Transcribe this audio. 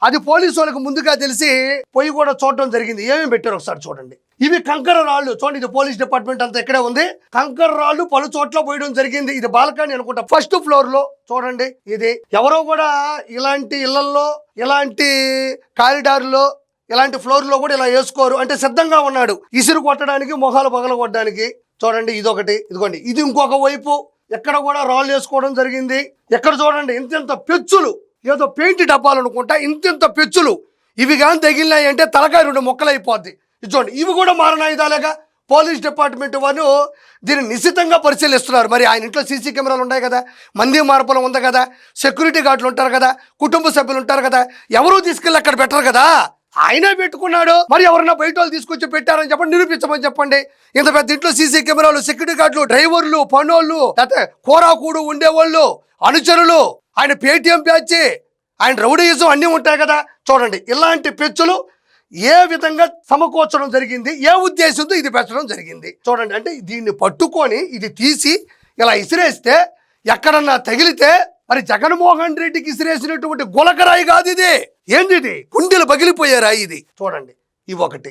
అది పోలీసు వాళ్ళకి ముందుగా తెలిసి పోయి కూడా చూడటం జరిగింది. ఏమేమి పెట్టారు ఒకసారి చూడండి. ఇవి కంకర రాళ్ళు చూడండి. ఇది పోలీస్ డిపార్ట్మెంట్ అంతా ఇక్కడే ఉంది. కంకర రాళ్ళు పలు చోట్ల పోయడం జరిగింది. ఇది బాల్కనీ అనుకుంటా, ఫస్ట్ ఫ్లోర్ లో చూడండి. ఇది ఎవరో కూడా ఇలాంటి ఇళ్లలో, ఇలాంటి కారిడార్లో, ఇలాంటి ఫ్లోర్ లో కూడా ఇలా వేసుకోరు. అంటే సిద్ధంగా ఉన్నాడు ఇసురు కొట్టడానికి, మొహాలు పగల కొట్టడానికి. చూడండి ఇదొకటి. ఇదిగోండి ఇది ఇంకొక వైపు. ఎక్కడ కూడా రాళ్ళు వేసుకోవడం జరిగింది. ఎక్కడ చూడండి ఇంత పెచ్చులు, ఏదో పెయింట్ డబ్బాలు అనుకుంటా, ఇంత పెచ్చులు. ఇవి కానీ తగిలినాయి అంటే తలకాయ 2 ముక్కలు అయిపోద్ది. ఇది చూడండి, ఇవి కూడా మారణాయుధాలేగా. పోలీస్ డిపార్ట్మెంట్ వారు దీన్ని నిశ్చితంగా పరిశీలిస్తున్నారు. మరి ఆయన ఇంట్లో సీసీ కెమెరాలు ఉన్నాయి కదా, మంది మార్పులు ఉంది కదా, సెక్యూరిటీ గార్డులు ఉంటారు కదా, కుటుంబ సభ్యులు ఉంటారు కదా, ఎవరూ తీసుకెళ్ళి అక్కడ పెట్టరు కదా, ఆయనే పెట్టుకున్నాడు. మరి ఎవరన్నా బయట వాళ్ళు తీసుకొచ్చి పెట్టారని చెప్పండి, నిరూపించమని చెప్పండి. ఇంత పెద్ద ఇంట్లో సీసీ కెమెరాలు, సెక్యూరిటీ గార్డులు, డ్రైవర్లు, పనోళ్ళు, కూరాకూడు ఉండేవాళ్ళు, అనుచరులు, ఆయన పేటీఎం బ్యాచ్, ఆయన రౌడీయిజం అన్నీ ఉంటాయి కదా. చూడండి ఇలాంటి పెచ్చులు ఏ విధంగా సమకూర్చడం జరిగింది, ఏ ఉద్దేశంతో ఇది పెట్టడం జరిగింది చూడండి. అంటే దీన్ని పట్టుకొని ఇది తీసి ఇలా ఇసిరేస్తే ఎక్కడన్నా తగిలితే మరి జగన్మోహన్ రెడ్డికి ఇసిరేసినటువంటి గులకరాయి కాదు ఇది. ఏంది ఇది? కుండీలు పగిలిపోయే రాయి ఇది. చూడండి ఇవి ఒకటి.